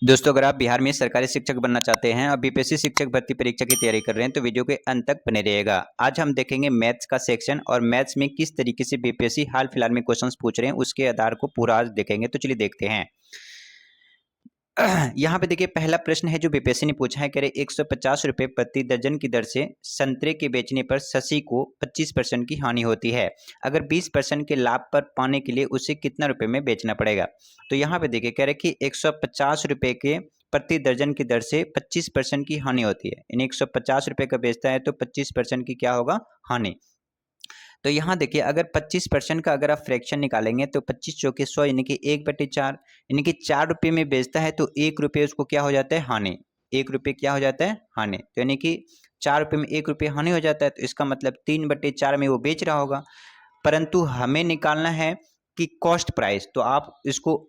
दोस्तों, अगर आप बिहार में सरकारी शिक्षक बनना चाहते हैं और बीपीएससी शिक्षक भर्ती परीक्षा की तैयारी कर रहे हैं तो वीडियो के अंत तक बने रहिएगा। आज हम देखेंगे मैथ्स का सेक्शन और मैथ्स में किस तरीके से बीपीएससी हाल फिलहाल में क्वेश्चंस पूछ रहे हैं उसके आधार को पूरा आज देखेंगे। तो चलिए देखते हैं। यहाँ पे देखिए, पहला प्रश्न है जो बीपीएससी ने पूछा है, कह रहे 150 रुपये प्रति दर्जन की दर से संतरे के बेचने पर शशि को 25% की हानि होती है। अगर 20% के लाभ पर पाने के लिए उसे कितना रुपए में बेचना पड़ेगा। तो यहाँ पे देखिए, कह रहे कि 150 रुपये के प्रति दर्जन की दर से 25% की हानि होती है। यानी 150 रुपये का बेचता है तो 25% की क्या होगा, हानि। तो यहाँ देखिए, अगर 25% का अगर आप फ्रैक्शन निकालेंगे तो 25 चौके 100 यानी कि 1/4 यानी कि 4 रुपये में बेचता है तो 1 रुपये उसको क्या हो जाता है, हानि। 1 रुपये क्या हो जाता है, हानि। तो यानी कि 4 रुपये में 1 रुपये हानि हो जाता है, तो इसका मतलब 3/4 में वो बेच रहा होगा। परंतु हमें निकालना है कि कॉस्ट प्राइस, तो आप इसको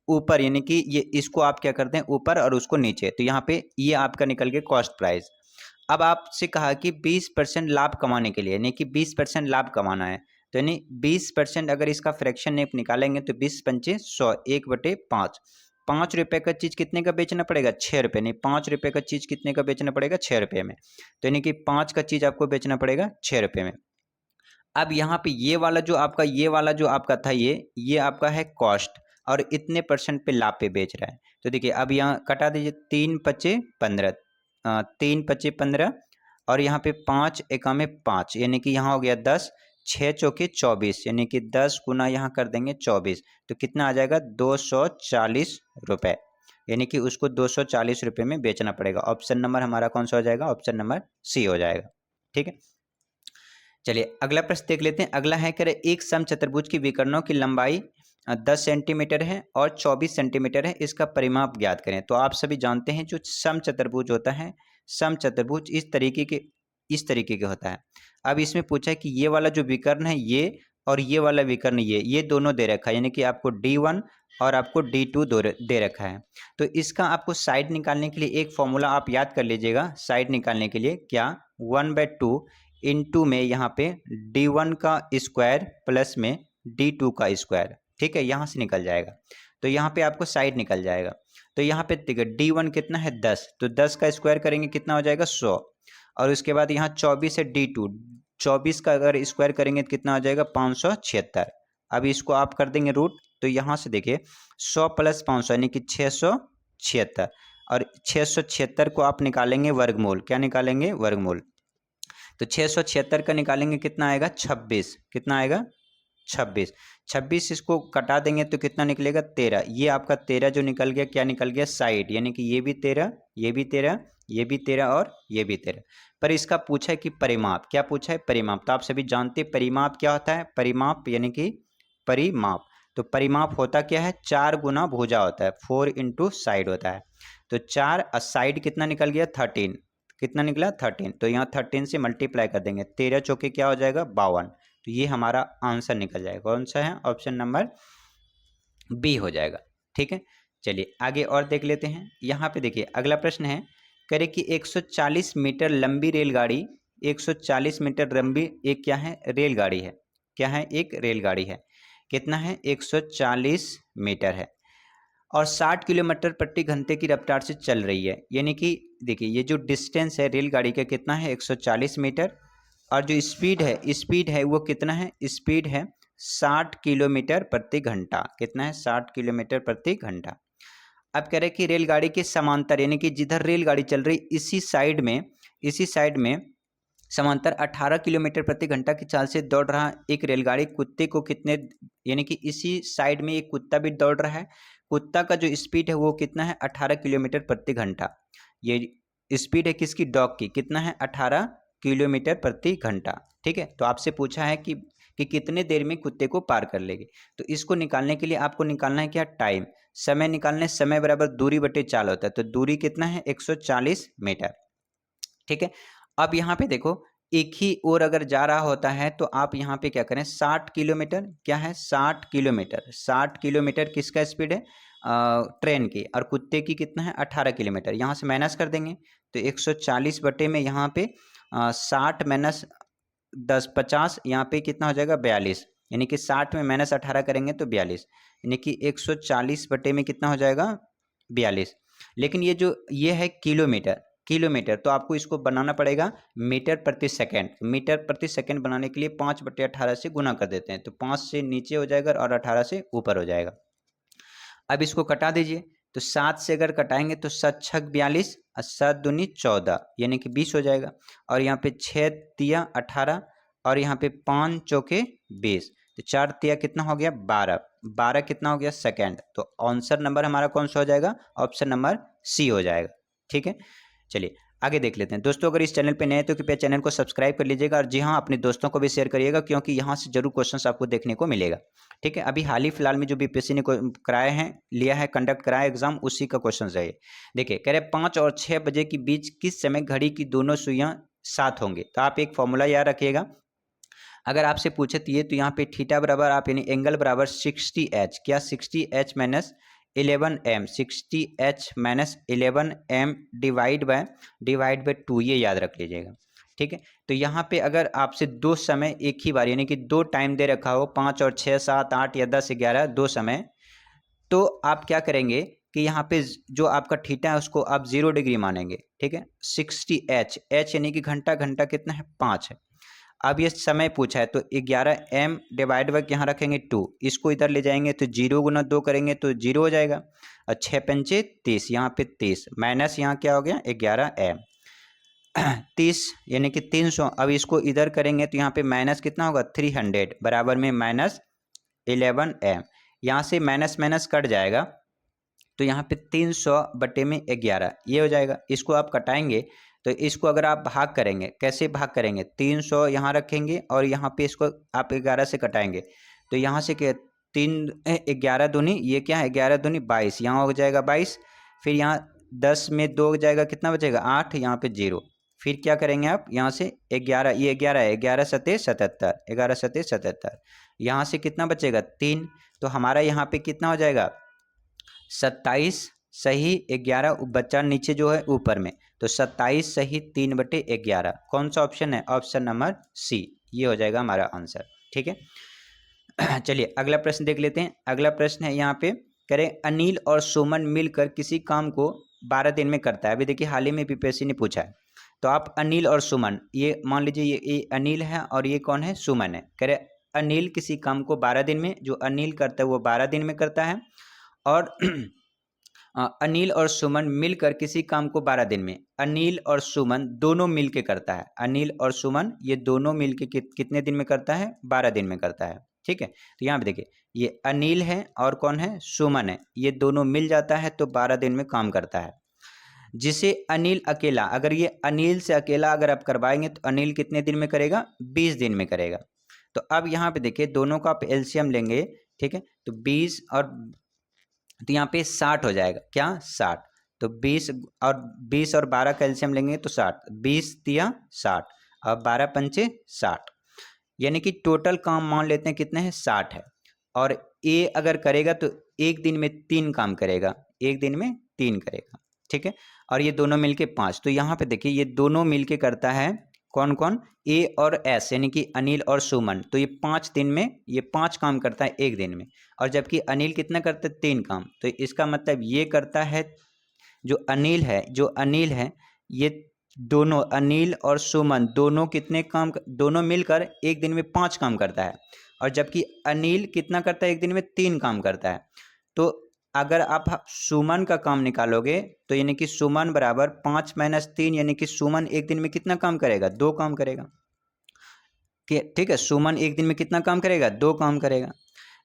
ऊपर यानी कि ये इसको आप क्या करते हैं ऊपर और उसको नीचे, तो यहाँ पे ये आपका निकल गया कॉस्ट प्राइस। अब आपसे कहा कि 20% लाभ कमाने के लिए, यानी कि 20% लाभ कमाना है, तो यानी 20% अगर इसका फ्रैक्शन आप निकालेंगे तो 20 पंचे 100, 1/5। 5 रुपये का चीज़ कितने का बेचना पड़ेगा, 6 रुपये। नहीं, 5 रुपये का चीज़ कितने का बेचना पड़ेगा, 6 रुपये में। तो यानी कि 5 का चीज़ आपको बेचना पड़ेगा 6 रुपये में। अब यहाँ पे ये वाला जो आपका था, ये आपका है कॉस्ट और इतने परसेंट पे लाभ पे बेच रहा है। तो देखिए, अब यहाँ कटा दीजिए, 3 पचे 15, 3 पचे 15 और यहाँ पे 5 एका में 5 यानी कि यहाँ हो गया 10, 6 चौके 24 यानी कि 10 गुना यहाँ कर देंगे 24, तो कितना आ जाएगा 240 रुपये। यानी कि उसको 240 रुपये में बेचना पड़ेगा। ऑप्शन नंबर हमारा कौन सा हो जाएगा, ऑप्शन नंबर सी हो जाएगा। ठीक है, चलिए अगला प्रश्न देख लेते हैं। अगला है, कह रहे एक समचतुर्भुज की विकर्णों की लंबाई 10 सेंटीमीटर है और 24 सेंटीमीटर है, इसका परिमाप ज्ञात करें। तो आप सभी जानते हैं जो समचतुर्भुज होता है, समचतुर्भुज इस तरीके के होता है। अब इसमें पूछा है कि ये वाला जो विकर्ण है ये और ये वाला विकर्ण ये दोनों दे रखा है, यानी कि आपको D1 और आपको D2 दे रखा है। तो इसका आपको साइड निकालने के लिए एक फॉर्मूला आप याद कर लीजिएगा। साइड निकालने के लिए क्या, 1/2 इंटू में यहाँ पे D1 का स्क्वायर प्लस में D2 का स्क्वायर। ठीक है, यहाँ से निकल जाएगा, तो यहाँ पे आपको साइड निकल जाएगा। तो यहाँ पे देखिए D1 कितना है 10, तो 10 का स्क्वायर करेंगे कितना हो जाएगा 100, और उसके बाद यहाँ 24 है D2, 24 का अगर स्क्वायर करेंगे तो कितना हो जाएगा 576। अब इसको आप कर देंगे रूट, तो यहाँ से देखिए 100 + 500 यानी कि 676, और 676 को आप निकालेंगे वर्गमूल। क्या निकालेंगे, वर्गमूल। तो 676 का निकालेंगे कितना आएगा 26, कितना आएगा 26। 26 इसको कटा देंगे तो कितना निकलेगा 13। ये आपका 13 जो निकल गया, क्या निकल गया, साइड, यानी कि ये भी 13, ये भी 13, ये भी 13 और ये भी 13। पर इसका पूछा है कि परिमाप, क्या पूछा है, परिमाप। तो आप सभी जानते हैं परिमाप क्या होता है, परिमाप यानी कि परिमाप। तो परिमाप होता क्या है, 4 गुना भुजा होता है, 4 इंटू साइड होता है। तो 4 साइड कितना निकल गया 13, कितना निकला 13, तो यहाँ 13 से मल्टीप्लाई कर देंगे, 13 चौके क्या हो जाएगा 52। तो ये हमारा आंसर निकल जाएगा, कौन सा है, ऑप्शन नंबर बी हो जाएगा। ठीक है, चलिए आगे और देख लेते हैं। यहाँ पे देखिए अगला प्रश्न है, करे कि 140 मीटर लंबी रेलगाड़ी, 140 मीटर लंबी एक क्या है, रेलगाड़ी है। क्या है, एक रेलगाड़ी है। कितना है, 140 मीटर है और 60 किलोमीटर प्रति घंटे की रफ्तार से चल रही है। यानी कि देखिए ये जो डिस्टेंस है रेलगाड़ी का कितना है 140 मीटर, और जो स्पीड है वो कितना है, स्पीड है 60 किलोमीटर प्रति घंटा। कितना है, 60 किलोमीटर प्रति घंटा। अब कह रहे कि रेलगाड़ी के समांतर, यानी कि जिधर रेलगाड़ी चल रही इसी साइड में समांतर 18 किलोमीटर प्रति घंटा की चाल से दौड़ रहा एक रेलगाड़ी कुत्ते को कितने, यानी कि इसी साइड में एक कुत्ता भी दौड़ रहा है, कुत्ता का जो स्पीड है वो कितना है 18 किलोमीटर प्रति घंटा। ये स्पीड है किसकी, डॉग की, कितना है 18 किलोमीटर प्रति घंटा। ठीक है, तो आपसे पूछा है कि कितने देर में कुत्ते को पार कर लेगी। तो इसको निकालने के लिए आपको निकालना है क्या, टाइम। समय निकालने, समय बराबर दूरी बटे चाल होता है, तो दूरी कितना है 140 मीटर। ठीक है, अब यहाँ पे देखो एक ही ओर अगर जा रहा होता है तो आप यहाँ पे क्या करें, 60 किलोमीटर, क्या है 60 किलोमीटर, 60 किलोमीटर किसका स्पीड है, ट्रेन की, और कुत्ते की कितना है 18 किलोमीटर। यहाँ से माइनस कर देंगे तो 140 बटे में यहाँ पे 60 माइनस 10 50, यहाँ पे कितना हो जाएगा 42, यानी कि 60 में -18 करेंगे तो 42, यानी कि 140 बटे में कितना हो जाएगा 42। लेकिन ये है किलोमीटर, तो आपको इसको बनाना पड़ेगा मीटर प्रति सेकंड। मीटर प्रति सेकंड बनाने के लिए 5/18 से गुना कर देते हैं, तो 5 से नीचे हो जाएगा और 18 से ऊपर हो जाएगा। अब इसको कटा दीजिए, तो 7 से अगर कटाएंगे तो 7 छक 42 और 7 दूनी 14 यानी कि 20 हो जाएगा। और यहाँ पे 6 तिया 18 और यहाँ पे 5 चौके 20, तो 4 तिया कितना हो गया 12, 12 कितना हो गया सेकंड। तो आंसर नंबर हमारा कौन सा हो जाएगा, ऑप्शन नंबर सी हो जाएगा। ठीक है, चलिए आगे देख लेते हैं। दोस्तों अगर इस चैनल पे नए हैं तो कृपया चैनल को सब्सक्राइब कर लीजिएगा और जी हाँ अपने दोस्तों को भी शेयर करिएगा, क्योंकि यहाँ से जरूर क्वेश्चंस आपको देखने को मिलेगा। ठीक है, अभी हाल ही फिलहाल में जो बीपीएससी ने कराए हैं, लिया है, कंडक्ट कराया एग्जाम, उसी का क्वेश्चन है ये। देखिए कह रहे 5 और 6 बजे के बीच किस समय घड़ी की दोनों सुइयां साथ होंगे। तो आप एक फॉर्मूला याद रखिएगा, अगर आपसे पूछे तो यहाँ पे थीटा बराबर आप यानी एंगल बराबर 60h, क्या 60h minus 11m, 60h minus 11m divide by 2, ये याद रख लीजिएगा। ठीक है, तो यहाँ पे अगर आपसे दो समय एक ही बार यानी कि दो टाइम दे रखा हो 5 और 6, 7, 8 या 10, 11 दो समय, तो आप क्या करेंगे कि यहाँ पे जो आपका थीटा है उसको आप 0 डिग्री मानेंगे। ठीक है, 60h, h यानी कि घंटा, घंटा कितना है 5 है। अब ये समय पूछा है तो 11m डिवाइड बाय यहाँ रखेंगे 2, इसको इधर ले जाएंगे तो 0 गुना 2 करेंगे तो 0 हो जाएगा और 6 पंचे 30, यहाँ पे 30 माइनस यहाँ क्या हो गया 11m 30 यानी कि 300। अब इसको इधर करेंगे तो यहाँ पे माइनस कितना होगा 300 बराबर में माइनस 11m, यहाँ से माइनस माइनस कट जाएगा तो यहाँ पे 300 बटे में 11 ये हो जाएगा। इसको आप कटाएंगे तो इसको अगर आप भाग करेंगे, कैसे भाग करेंगे, 300 यहाँ रखेंगे और यहाँ पे इसको आप 11 से कटाएंगे तो यहाँ से क्या 11 दूनी, ये क्या है 11 दूनी 22, यहाँ हो जाएगा 22। फिर यहाँ 10 में 2 हो जाएगा, कितना बचेगा 8, यहाँ पे 0। फिर क्या करेंगे आप यहाँ से 11, ये 11 है, 11 सते 77, 11 सते 77, यहाँ से कितना बचेगा 3, तो हमारा यहाँ पे कितना हो जाएगा 27 सही 11, बच्चा नीचे जो है ऊपर में, तो 27 सही 3/11, कौन सा ऑप्शन है, ऑप्शन नंबर सी, ये हो जाएगा हमारा आंसर। ठीक है, चलिए अगला प्रश्न देख लेते हैं। अगला प्रश्न है यहाँ पे, करें अनिल और सुमन मिलकर किसी काम को 12 दिन में करता है। अभी देखिए हाल ही में बीपीएससी ने पूछा है, तो आप अनिल और सुमन, ये मान लीजिए ये अनिल है और ये कौन है सुमन है। करें अनिल किसी काम को 12 दिन में, जो अनिल करता है वो 12 दिन में करता है, और अनिल और सुमन मिलकर किसी काम को 12 दिन में, अनिल और सुमन दोनों मिलके करता है, अनिल और सुमन ये दोनों मिलके कितने दिन में करता है 12 दिन में करता है। ठीक है, तो यहाँ पे देखिए ये अनिल है और कौन है सुमन है, ये दोनों मिल जाता है तो 12 दिन में काम करता है। जिसे अनिल अकेला, अगर ये अनिल से अकेला अगर आप करवाएंगे तो अनिल कितने दिन में करेगा 20 दिन में करेगा। तो अब यहाँ पे देखिए दोनों का आप एलसीएम लेंगे, ठीक है, तो 20 और तो यहाँ पे 60 हो जाएगा, क्या 60, तो 20 और 12 का एलसीएम लेंगे तो 60, 20 तिया 60 और 12 पंचे 60, यानी कि टोटल काम मान लेते हैं कितने हैं 60 है। और ए अगर करेगा तो एक दिन में 3 काम करेगा, एक दिन में 3 करेगा। ठीक है, और ये दोनों मिलके 5, तो यहाँ पे देखिए ये दोनों मिलके करता है कौन कौन, ए और एस यानी कि अनिल और सुमन, तो ये 5 दिन में ये 5 काम करता है एक दिन में, और जबकि अनिल कितना करता है 3 काम, तो इसका मतलब ये करता है जो अनिल है ये दोनों अनिल और सुमन दोनों कितने काम, दोनों मिलकर एक दिन में 5 काम करता है, और जबकि अनिल कितना करता है एक दिन में 3 काम करता है। तो अगर आप सुमन का काम निकालोगे तो यानी कि सुमन बराबर 5 माइनस 3, यानी कि सुमन एक दिन में कितना काम करेगा 2 काम करेगा। ठीक है, सुमन एक दिन में कितना काम करेगा 2 काम करेगा।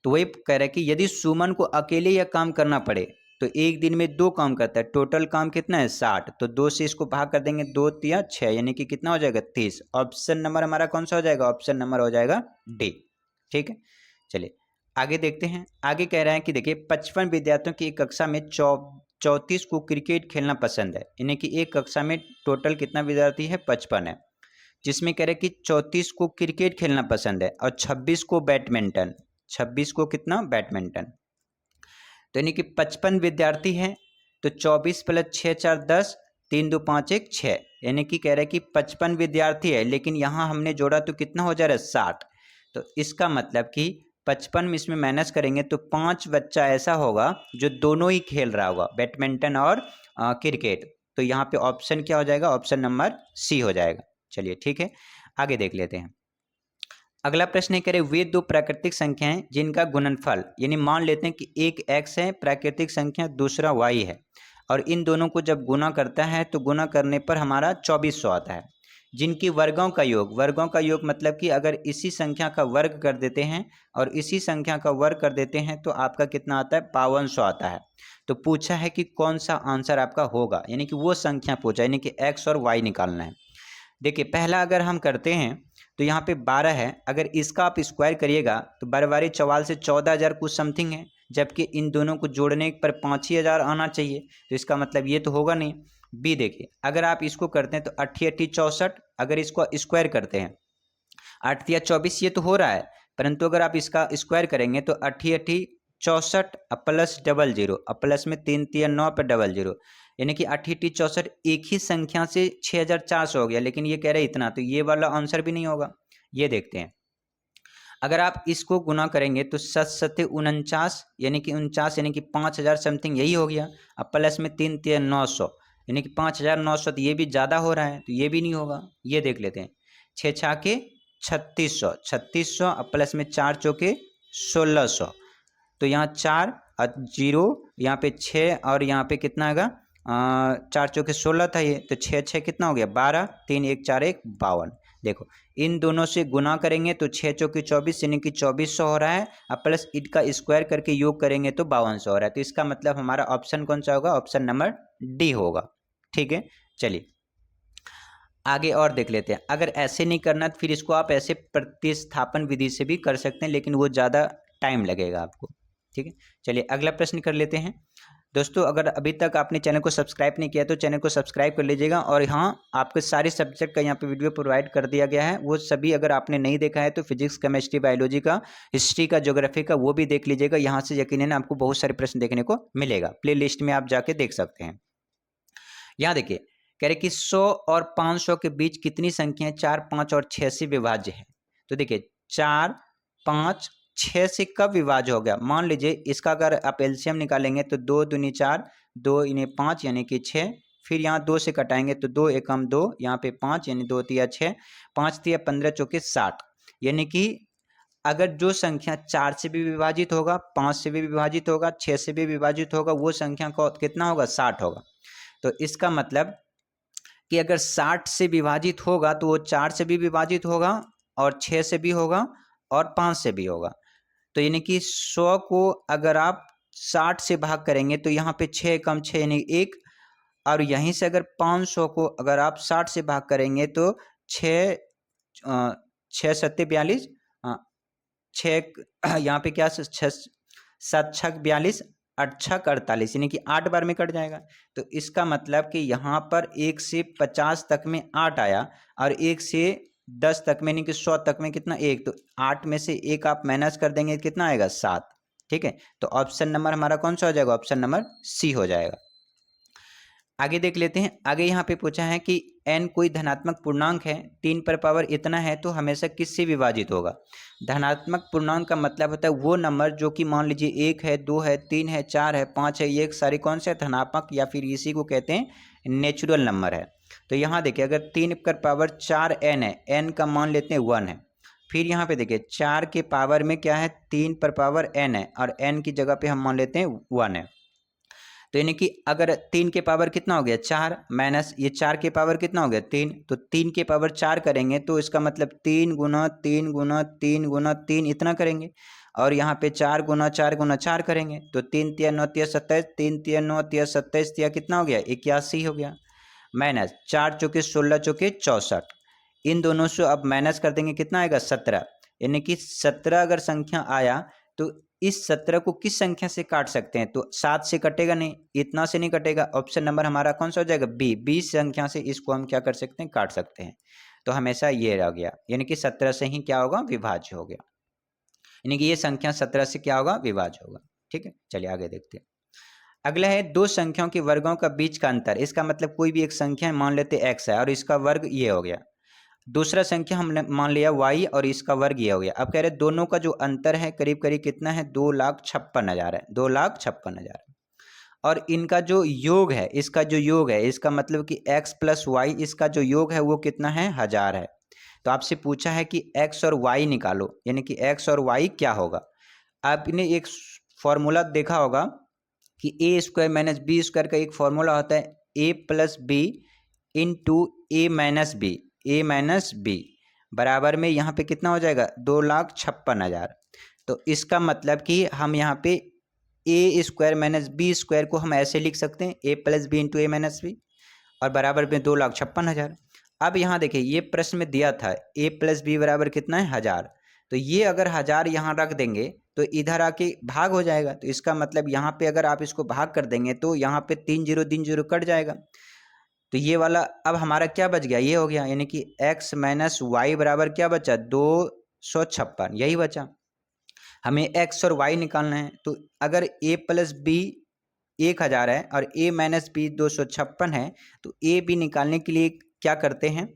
तो वही कह रहा है कि यदि सुमन को अकेले यह काम करना पड़े तो एक दिन में 2 काम करता है, टोटल काम कितना है 60, तो 2 से इसको भाग कर देंगे, 2 तिया 6 यानी कि कितना हो जाएगा 30। ऑप्शन नंबर हमारा कौन सा हो जाएगा, ऑप्शन नंबर हो जाएगा डी। ठीक है, चलिए आगे देखते हैं। आगे कह रहा है कि देखिए 55 विद्यार्थियों की एक कक्षा में 34 को क्रिकेट खेलना पसंद है, यानी कि एक कक्षा में टोटल कितना विद्यार्थी है 55 है, जिसमें कह रहे हैं कि 34 को क्रिकेट खेलना पसंद है और 26 को बैडमिंटन, 26 को कितना बैडमिंटन, तो यानी कि 55 विद्यार्थी हैं तो 24 प्लस 6 4 10, 3 2 5 1 6, यानी कि कह रहे हैं कि 55 विद्यार्थी है लेकिन यहाँ हमने जोड़ा तो कितना हो जा रहा है 60, तो इसका मतलब कि 55 में इसमें माइनस करेंगे तो 5 बच्चा ऐसा होगा जो दोनों ही खेल रहा होगा, बैडमिंटन और क्रिकेट। तो यहाँ पे ऑप्शन क्या हो जाएगा, ऑप्शन नंबर सी हो जाएगा। चलिए ठीक है, आगे देख लेते हैं। अगला प्रश्न है, करें वे दो प्राकृतिक संख्याएं जिनका गुणनफल, यानी मान लेते हैं कि एक x है प्राकृतिक संख्या, दूसरा y है, और इन दोनों को जब गुना करता है तो गुना करने पर हमारा 2400 आता है, जिनकी वर्गों का योग, वर्गों का योग मतलब कि अगर इसी संख्या का वर्ग कर देते हैं और इसी संख्या का वर्ग कर देते हैं तो आपका कितना आता है, 5200 आता है। तो पूछा है कि कौन सा आंसर आपका होगा, यानी कि वो संख्या पूछा, यानी कि x और y निकालना है। देखिए पहला अगर हम करते हैं तो यहाँ पे 12 है, अगर इसका आप स्क्वायर करिएगा तो 12 चवाल से 14,000 कुछ समथिंग है, जबकि इन दोनों को जोड़ने पर 5,000 आना चाहिए, तो इसका मतलब ये तो होगा नहीं। बी देखिए, अगर आप इसको करते हैं तो 8 64, अगर इसको स्क्वायर करते हैं 8 या 24 ये तो हो रहा है, परंतु अगर आप इसका स्क्वायर करेंगे तो 8 64 प्लस 00 प्लस में 3 3 9 पर 00, यानी कि 8 64 एक ही संख्या से 6400 हो गया, लेकिन ये कह रहे इतना, तो ये वाला आंसर भी नहीं होगा। ये देखते हैं, अगर आप इसको गुना करेंगे तो 7 7 49, यानी कि 49 यानी कि 5000 समथिंग यही हो गया, अब प्लस में 3 3 900 यानी कि 5900, तो ये भी ज़्यादा हो रहा है, तो ये भी नहीं होगा। ये देख लेते हैं, 6 छाके 3600, 3600 अब प्लस में 4 चौके 1600, तो यहाँ 4 और 0 यहाँ पे 6 और यहाँ पे कितना आएगा, 4 चौके 16 था ये, तो 6 6 कितना हो गया 12, 3 1 4 1 52। देखो इन दोनों से गुना करेंगे तो 6 चौके 24 यानी कि 2400 हो रहा है, अब प्लस इनका स्क्वायर करके योग करेंगे तो 5200 हो रहा है, तो इसका मतलब हमारा ऑप्शन कौन सा होगा, ऑप्शन नंबर डी होगा। ठीक है, चलिए आगे और देख लेते हैं। अगर ऐसे नहीं करना तो फिर इसको आप ऐसे प्रतिस्थापन विधि से भी कर सकते हैं, लेकिन वो ज़्यादा टाइम लगेगा आपको। ठीक है, चलिए अगला प्रश्न कर लेते हैं। दोस्तों अगर अभी तक आपने चैनल को सब्सक्राइब नहीं किया तो चैनल को सब्सक्राइब कर लीजिएगा, और हाँ आपके सारे सब्जेक्ट का यहाँ पे वीडियो प्रोवाइड कर दिया गया है, वो सभी अगर आपने नहीं देखा है तो फिजिक्स केमिस्ट्री बायोलॉजी का, हिस्ट्री का, ज्योग्राफी का, वो भी देख लीजिएगा। यहाँ से यकीनन आपको बहुत सारे प्रश्न देखने को मिलेगा, प्ले लिस्ट में आप जाके देख सकते हैं। यहाँ देखिए कह रहे कि 100 और 500 के बीच कितनी संख्याएं 4 5 और 6 से विभाज्य है। तो देखिए 4 5 6 से कब विभाज्य हो गया, मान लीजिए इसका अगर आप एलसीएम निकालेंगे तो 2 दूनी 4, 2 इन्हें 5 यानी कि 6, फिर यहाँ 2 से कटाएंगे तो 2 एकम 2, यहाँ पे 5 यानी 2 तिया 6, 5 तिया 15 चौके 60, यानी कि अगर जो संख्या 4 से भी विभाजित होगा, 5 से भी विभाजित होगा, 6 से भी विभाजित होगा, वो संख्या को कितना होगा, 60 होगा। तो इसका मतलब कि अगर 60 से विभाजित होगा तो वो 4 से भी विभाजित होगा और 6 से भी होगा और 5 से भी होगा। तो यानी कि 100 को अगर आप 60 से भाग करेंगे तो यहाँ पे 6 कम 6 यानी 1, और यहीं से अगर 500 को अगर आप 60 से भाग करेंगे तो 6 6 सत्ते 42, 6 यहाँ पे क्या 6 7 छक 42, 8 छक 48, यानी कि 8 बार में कट जाएगा। तो इसका मतलब कि यहाँ पर 1 से 50 तक में 8 आया, और 1 से 10 तक में यानी कि 100 तक में कितना 1, तो 8 में से 1 आप माइनस कर देंगे कितना आएगा 7। ठीक है, तो ऑप्शन नंबर हमारा कौन सा हो जाएगा, ऑप्शन नंबर सी हो जाएगा। आगे देख लेते हैं। आगे यहाँ पे पूछा है कि n कोई धनात्मक पूर्णांक है, 3 पर पावर इतना है तो हमेशा किससे विभाजित होगा। धनात्मक पूर्णांक का मतलब होता है वो नंबर जो कि मान लीजिए 1 है, 2 है, 3 है, 4 है, 5 है, ये सारे कौन से धनात्मक या फिर इसी को कहते हैं नेचुरल नंबर है। तो यहाँ देखिए अगर 3 पर पावर 4 n है, n का मान लेते हैं 1 है, फिर यहाँ पे देखिए 4 के पावर में क्या है 3 पर पावर n है, और n की जगह पे हम मान लेते हैं 1 है। तो यानी कि अगर 3 के पावर कितना हो गया 4, माइनस ये 4 के पावर कितना हो गया 3, तो 3 के पावर 4 करेंगे तो इसका मतलब 3 गुना 3 गुना 3 गुना 3 इतना करेंगे, और यहाँ पे 4 गुना 4 गुना 4 करेंगे तो 3 तिया 9 तिया 27, 3 तिया 9 तिया 27 तिया कितना हो गया 81 हो गया, माइनस 4 चौके 16 चौके 64, इन दोनों से अब माइनस कर देंगे कितना आएगा 17, यानी कि 17 अगर संख्या आया तो इस 17 को किस संख्या से काट सकते हैं, तो 7 से कटेगा नहीं, इतना से नहीं कटेगा। ऑप्शन नंबर हमारा कौन सा हो जाएगा बी, 20 संख्या से इसको हम क्या कर सकते हैं काट सकते हैं। तो हमेशा ये रह गया, यानी कि 17 से ही क्या होगा विभाज्य हो गया, यानी कि ये संख्या 17 से क्या होगा विभाज्य होगा। ठीक है, चलिए आगे देखते हैं। अगला है दो संख्याओं के वर्गों का बीच का अंतर, इसका मतलब कोई भी एक संख्या मान लेते x है और इसका वर्ग ये हो गया, दूसरा संख्या हमने मान लिया y और इसका वर्ग ये हो गया। अब कह रहे दोनों का जो अंतर है करीब करीब कितना है, 2,56,000 है, 2,56,000। और इनका जो योग है, इसका जो योग है, इसका मतलब कि x प्लस वाई, इसका जो योग है वो कितना है, 1000 है। तो आपसे पूछा है कि x और y निकालो, यानी कि x और y क्या होगा। आपने एक फॉर्मूला देखा होगा कि A square minus B square का एक फॉर्मूला होता है a plus B into A minus B, A minus B बराबर में यहाँ पे कितना हो जाएगा, 2,56,000। तो इसका मतलब कि हम यहाँ पे ए स्क्वायर माइनस बी स्क्वायर को हम ऐसे लिख सकते हैं, ए plus B into A minus B, और बराबर में 2,56,000। अब यहाँ देखिए ये प्रश्न में दिया था ए प्लस बी बराबर कितना है, 1000। तो ये अगर 1000 यहाँ रख देंगे तो इधर आके भाग हो जाएगा। तो इसका मतलब यहाँ पे अगर आप इसको भाग कर देंगे तो यहाँ पे 3 0 3 0 कट जाएगा। तो ये वाला अब हमारा क्या बच गया, ये हो गया, यानी कि x माइनस वाई बराबर क्या बचा, 256, यही बचा। हमें x और y निकालना है। तो अगर a प्लस बी 1000 है और a माइनस बी 256 है, तो a b निकालने के लिए क्या करते हैं,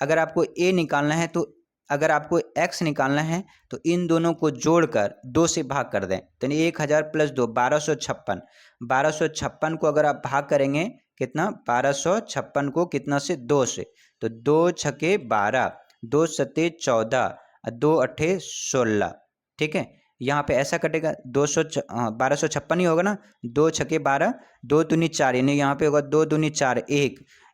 अगर आपको a निकालना है तो अगर आपको x निकालना है तो इन दोनों को जोड़कर 2 से भाग कर दें। तो 1000 प्लस 2 1256, 1256 को अगर आप भाग करेंगे कितना, 1256 को कितना से, 2 से, तो 2 छके 12, 2 सते 14, 2 अट्ठे 16, ठीक है। यहाँ पे ऐसा कटेगा 1256 ही होगा ना, 2 छके 12, 2 दूनी 4, यानी यहाँ पे होगा 2 दूनी 4,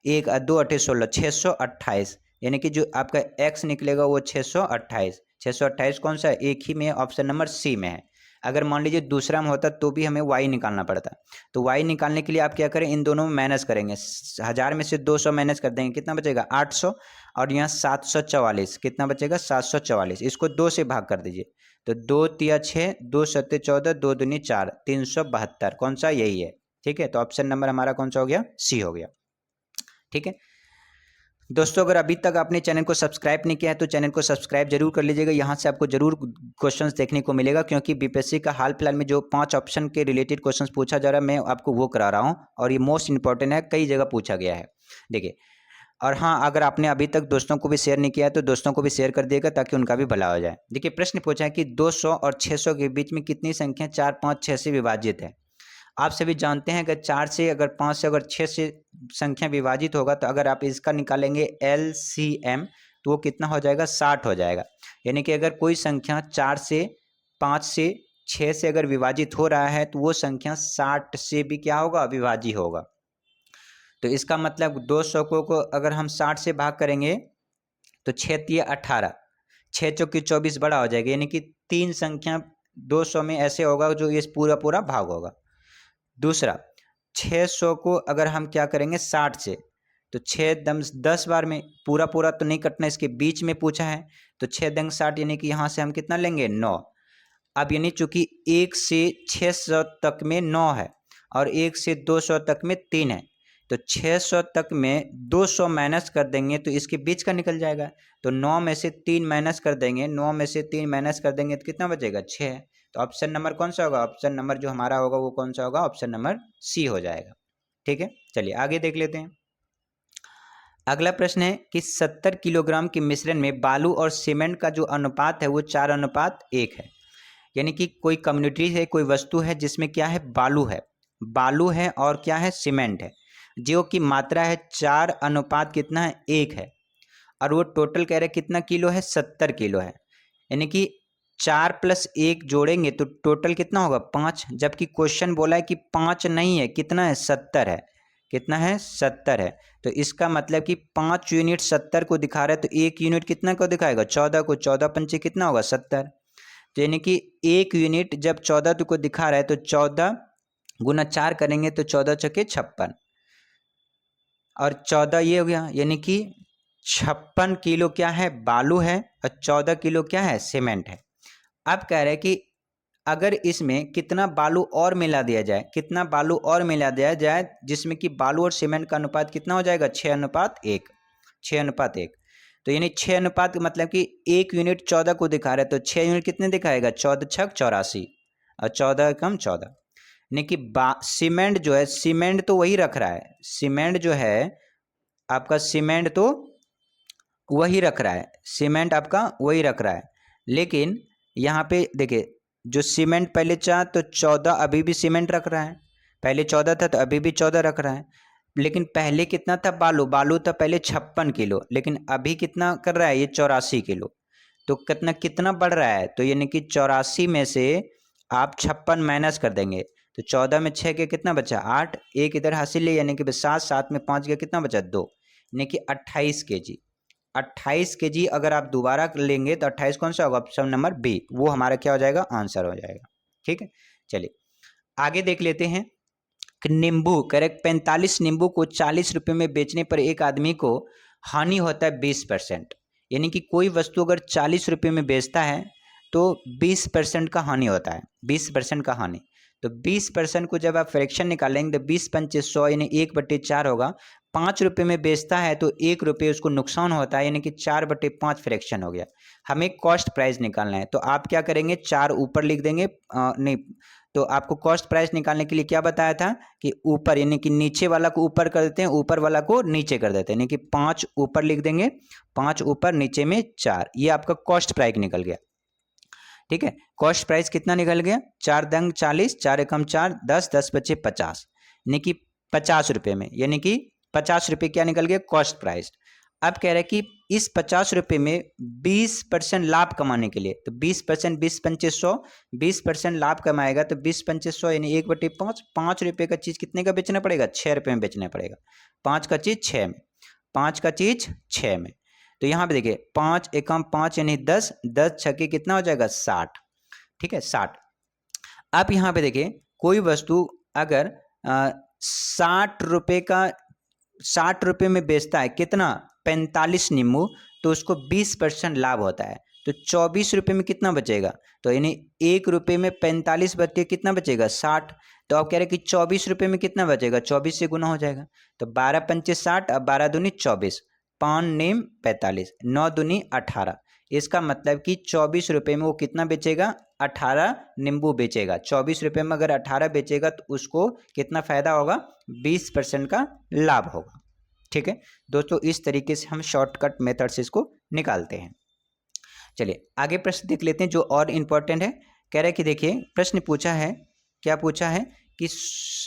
1 2 अट्ठे 16, 628, यानी कि जो आपका x निकलेगा वो 628। 628 कौन सा है, एक ही में, ऑप्शन नंबर सी में है। अगर मान लीजिए दूसरा में होता तो भी हमें y निकालना पड़ता। तो y निकालने के लिए आप क्या करें, इन दोनों में माइनस करेंगे, 1000 में से 200 माइनस कर देंगे, कितना बचेगा, 800, और यहाँ 744, कितना बचेगा, 744, इसको 2 से भाग कर दीजिए। तो 2 तिया 6, 2 सत्ते 14, 2 दूनी 4, 372, कौन सा, यही है, ठीक है। तो ऑप्शन नंबर हमारा कौन सा हो गया, सी हो गया, ठीक है। दोस्तों अगर अभी तक आपने चैनल को सब्सक्राइब नहीं किया है तो चैनल को सब्सक्राइब जरूर कर लीजिएगा। यहाँ से आपको जरूर क्वेश्चंस देखने को मिलेगा, क्योंकि बीपीएससी का हाल फिलहाल में जो 5 ऑप्शन के रिलेटेड क्वेश्चंस पूछा जा रहा है मैं आपको वो करा रहा हूँ, और ये मोस्ट इंपॉर्टेंट है, कई जगह पूछा गया है, देखिए। और हाँ, अगर आपने अभी तक दोस्तों को भी शेयर नहीं किया है तो दोस्तों को भी शेयर कर दिएगा ताकि उनका भी भला हो जाए। देखिए प्रश्न पूछा है कि 200 और 600 के बीच में कितनी संख्या 4, 5, 6 से विभाजित है। आप सभी जानते हैं अगर 4 से, अगर 5 से, अगर 6 से संख्या विभाजित होगा तो अगर आप इसका निकालेंगे LCM तो वो कितना हो जाएगा, 60 हो जाएगा। यानी कि अगर कोई संख्या 4 से, 5 से, 6 से अगर विभाजित हो रहा है तो वो संख्या 60 से भी क्या होगा, विभाजित होगा। तो इसका मतलब 200 को अगर हम 60 से भाग करेंगे तो 6 तिया 18, 6 चौकी 24 बड़ा हो जाएगा, यानी कि 3 संख्या 200 में ऐसे होगा जो ये पूरा पूरा भाग होगा। दूसरा 600 को अगर हम क्या करेंगे 60 से, तो 6 दम 10 बार में, पूरा पूरा तो नहीं कटना, इसके बीच में पूछा है, तो 6 दंग 60, यानी कि यहाँ से हम कितना लेंगे, 9। अब यानी चूंकि 1 से 600 तक में 9 है और 1 से 200 तक में 3 है, तो 600 तक में 200 माइनस कर देंगे तो इसके बीच का निकल जाएगा। तो 9 में से 3 माइनस कर देंगे, 9 में से 3 माइनस कर देंगे तो कितना बचेगा, 6। तो ऑप्शन नंबर कौन सा होगा, ऑप्शन नंबर जो हमारा होगा वो कौन सा होगा, ऑप्शन नंबर सी हो जाएगा, ठीक है। चलिए आगे देख लेते हैं। अगला प्रश्न है कि 70 किलोग्राम के मिश्रण में बालू और सीमेंट का जो अनुपात है वो 4:1 है। यानी कि कोई कम्युनिटी है, कोई वस्तु है जिसमें क्या है, बालू है और क्या है, सीमेंट है, जो की मात्रा है 4 कितना है, 1 है, और वो टोटल कह रहे कितना किलो है, 70 किलो है। यानी कि 4 + 1 जोड़ेंगे तो टोटल कितना होगा, 5, जबकि क्वेश्चन बोला है कि 5 नहीं है, कितना है, 70 है, कितना है, 70 है। तो इसका मतलब कि 5 यूनिट 70 को दिखा रहा है, तो 1 यूनिट कितना को दिखाएगा, 14 को, 14 पंचे कितना होगा, 70। तो यानी कि 1 यूनिट जब 14 को दिखा रहा है तो 14 गुना 4 करेंगे तो 14 छके 56, और 14 ये हो गया, यानी कि 56 किलो क्या है, बालू है, और 14 किलो क्या है, सीमेंट है। अब कह रहे हैं कि अगर इसमें कितना बालू और मिला दिया जाए, कितना बालू और मिला दिया जाए जिसमें कि बालू और सीमेंट का अनुपात कितना हो जाएगा, 6:1, 6:1। तो यानी 6 मतलब कि 1 यूनिट 14 को दिखा रहा है तो 6 यूनिट कितने दिखाएगा, 14 छक 84, और 14 कम 14। यानी कि सीमेंट जो है, सीमेंट तो वही रख रहा है, सीमेंट जो है आपका, सीमेंट तो वही रख रहा है, सीमेंट आपका वही रख रहा है, लेकिन यहाँ पे देखिए जो सीमेंट पहले चाह तो 14 अभी भी सीमेंट रख रहा है, पहले 14 था तो अभी भी 14 रख रहा है। लेकिन पहले कितना था बालू, बालू था पहले 56 किलो, लेकिन अभी कितना कर रहा है ये 84 किलो। तो कितना कितना बढ़ रहा है, तो यानी कि 84 में से आप 56 माइनस कर देंगे तो 14 में 6 के कितना बचा 8, एक इधर हासिल ले यानी कि 7, 7 में 5 के कितना बचा 2, यानी कि 28 केजी। 28 केजी अगर आप दोबारा लेंगे तो 28 कौन सा होगा, ऑप्शन नंबर बी, वो हमारा क्या हो जाएगा, आंसर हो जाएगा। ठीक है, चलिए आगे देख लेते हैं कि नींबू, करेक्ट 45 नींबू को 40 रुपये में बेचने पर एक आदमी को हानि होता है 20%। यानी कि कोई वस्तु अगर 40 रुपये में बेचता है तो 20% का हानि होता है, 20% का हानि। तो 20% को जब आप फ्रैक्शन निकालेंगे तो 20 पंचे 100 यानी 1/4 होगा। 5 रुपये में बेचता है तो 1 रुपये उसको नुकसान होता है, यानी कि 4/5 फ्रैक्शन हो गया। हमें कॉस्ट प्राइस निकालना है तो आप क्या करेंगे, 4 ऊपर लिख देंगे, नहीं तो आपको कॉस्ट प्राइस निकालने के लिए क्या बताया था कि ऊपर यानी कि नीचे वाला को ऊपर कर देते हैं, ऊपर वाला को नीचे कर देते हैं, यानी कि 5 ऊपर लिख देंगे, 5 ऊपर नीचे में 4, ये आपका कॉस्ट प्राइस निकल गया। ठीक है, कॉस्ट प्राइस कितना निकल गया, 4 दंग 40, 4 एकम 4, 10, 10 बचे 50, यानी कि 50 रुपये में, यानी कि 50 रुपये क्या निकल गया, कॉस्ट प्राइस। अब कह रहे हैं कि इस 50 रुपये में 20% लाभ कमाने के लिए, तो 20%, 20 पंचे 100, 20% लाभ कमाएगा तो 20 पंचे 100 यानी 1/5, 5 रुपये का चीज़ कितने का बेचना पड़ेगा, 6 रुपये में बेचना पड़ेगा। 5 का चीज़ 6 में, 5 का चीज़ 6 में। तो यहाँ पे देखिए 5 एकम 5 यानी 10, 10 छक्के कितना हो जाएगा 60। ठीक है 60। अब यहाँ पे देखिए कोई वस्तु अगर 60 रुपये का 60 रुपये में बेचता है कितना, 45 नींबू, तो उसको 20% लाभ होता है, तो 24 रुपये में कितना बचेगा, तो यानी 1 रुपये में 45 बच के कितना बचेगा 60। तो आप कह रहे हैं कि 24 रुपये में कितना बचेगा, 24 से गुना हो जाएगा, तो 12 पंचे 60, अब 12 दूनी 24, 5 नीम 45, 9 दूनी 18। इसका मतलब कि 24 रुपये में वो कितना बेचेगा, 18 नींबू बेचेगा। 24 रुपये में अगर 18 बेचेगा तो उसको कितना फ़ायदा होगा, 20% का लाभ होगा। ठीक है दोस्तों, इस तरीके से हम शॉर्टकट मेथड से इसको निकालते हैं। चलिए आगे प्रश्न देख लेते हैं जो और इम्पोर्टेंट है। कह रहे हैं कि देखिए प्रश्न पूछा है, क्या पूछा है कि